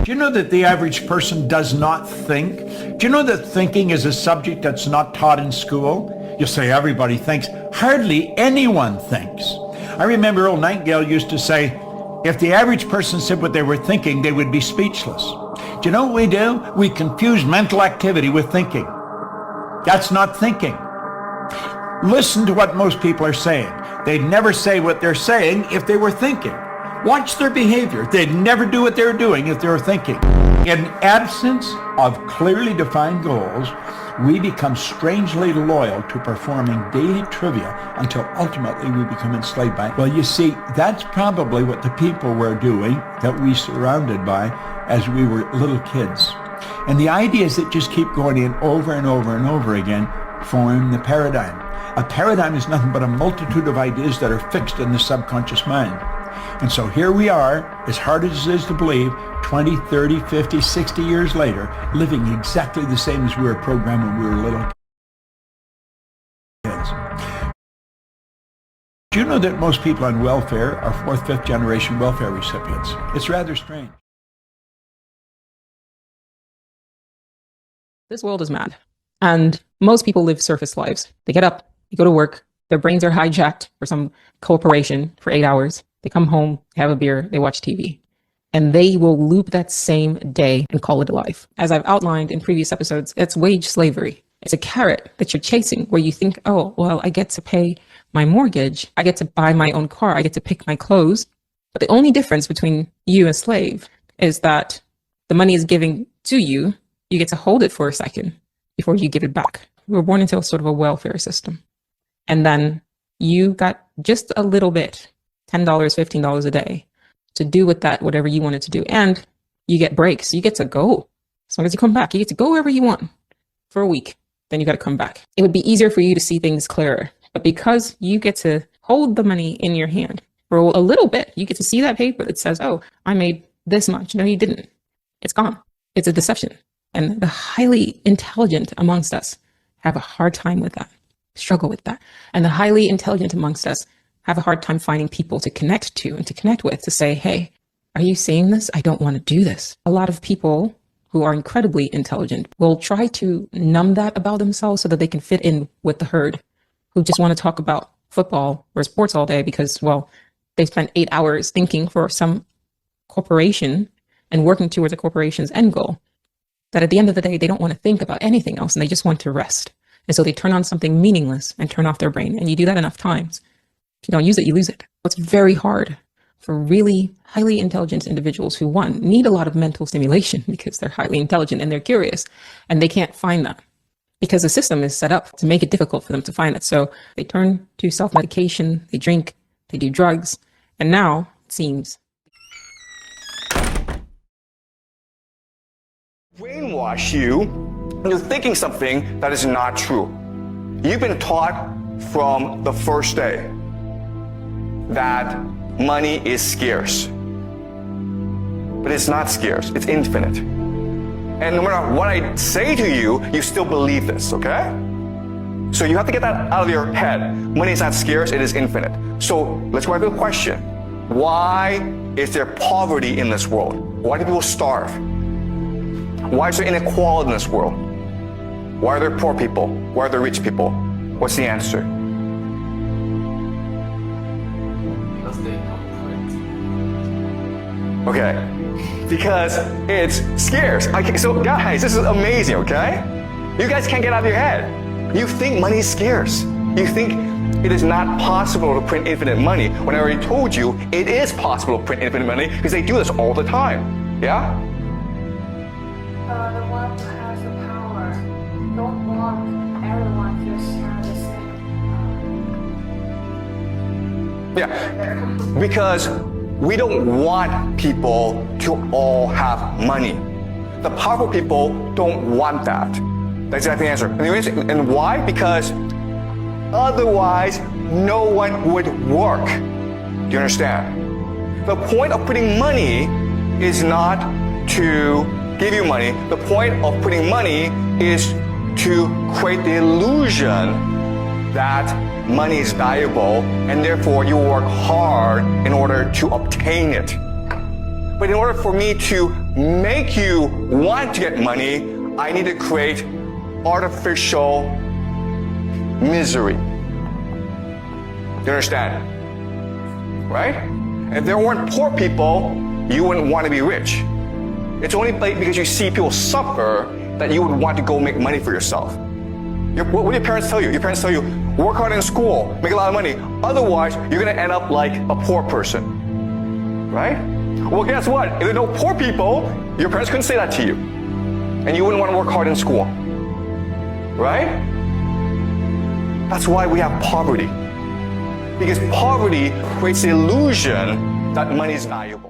Do you know that the average person does not think? Do you know that thinking is a subject that's not taught in school? You say everybody thinks. Hardly anyone thinks. I remember Earl Nightingale used to say, if the average person said what they were thinking, they would be speechless. Do you know what we do? We confuse mental activity with thinking. That's not thinking. Listen to what most people are saying. They'd never say what they're saying if they were thinking. Watch their behavior. They'd never do what they're doing if they were thinking. In absence of clearly defined goals, we become strangely loyal to performing daily trivia until ultimately we become enslaved by it. Well, you see, that's probably what the people were doing that we surrounded by as we were little kids. And the ideas that just keep going in over and over and over again form the paradigm. A paradigm is nothing but a multitude of ideas that are fixed in the subconscious mind. And so here we are, as hard as it is to believe, 20, 30, 50, 60 years later, living exactly the same as we were programmed when we were little kids. Do you know that most people on welfare are fourth, fifth generation welfare recipients? It's rather strange. This world is mad. And most people live surface lives. They get up, they go to work, their brains are hijacked for some corporation for 8 hours. They come home, have a beer, they watch TV. And they will loop that same day and call it a life. As I've outlined in previous episodes, it's wage slavery. It's a carrot that you're chasing where you think, oh, well, I get to pay my mortgage. I get to buy my own car. I get to pick my clothes. But the only difference between you and a slave is that the money is given to you. You get to hold it for a second before you give it back. We were born into a sort of a welfare system. And then you got just a little bit, $10, $15 a day to do with that whatever you wanted to do. And you get breaks. You get to go. As long as you come back, you get to go wherever you want for a week. Then you got to come back. It would be easier for you to see things clearer. But because you get to hold the money in your hand for a little bit, you get to see that paper that says, oh, I made this much. No, you didn't. It's gone. It's a deception. And the highly intelligent amongst us have a hard time with that, struggle with that. And the highly intelligent amongst us have a hard time finding people to connect to and to connect with, to say, hey, are you seeing this? I don't want to do this. A lot of people who are incredibly intelligent will try to numb that about themselves so that they can fit in with the herd, who just want to talk about football or sports all day because, well, they spent 8 hours thinking for some corporation and working towards a corporation's end goal, that at the end of the day, they don't want to think about anything else and they just want to rest. And so they turn on something meaningless and turn off their brain. And you do that enough times. If you don't use it, you lose it. It's very hard for really highly intelligent individuals who, one, need a lot of mental stimulation because they're highly intelligent and they're curious and they can't find that because the system is set up to make it difficult for them to find it. So they turn to self-medication, they drink, they do drugs, and now it seems brainwash you into thinking something that is not true. You've been taught from the first day that money is scarce. But it's not scarce, it's infinite. And no matter what I say to you, you still believe this, okay? So you have to get that out of your head. Money is not scarce, it is infinite. So let's go back to the question. Why is there poverty in this world? Why do people starve? Why is there inequality in this world? Why are there poor people? Why are there rich people? What's the answer? Because they don't print. Okay, because it's scarce. Okay, so guys, this is amazing, okay? You guys can't get out of your head. You think money is scarce. You think it is not possible to print infinite money, when I already told you it is possible to print infinite money because they do this all the time, yeah? The one who has the power don't want everyone to share the same. Yeah, because we don't want people to all have money. The powerful people don't want that. That's exactly the answer. And why? Because otherwise, no one would work. Do you understand? The point of putting money is not to give you money. The point of putting money is to create the illusion that money is valuable and therefore you work hard in order to obtain it. But in order for me to make you want to get money, I need to create artificial misery. You understand? Right? If there weren't poor people, you wouldn't want to be rich. It's only because you see people suffer that you would want to go make money for yourself. What do your parents tell you? Your parents tell you, work hard in school, make a lot of money. Otherwise, you're going to end up like a poor person. Right? Well, guess what? If there are no poor people, your parents couldn't say that to you. And you wouldn't want to work hard in school. Right? That's why we have poverty. Because poverty creates the illusion that money is valuable.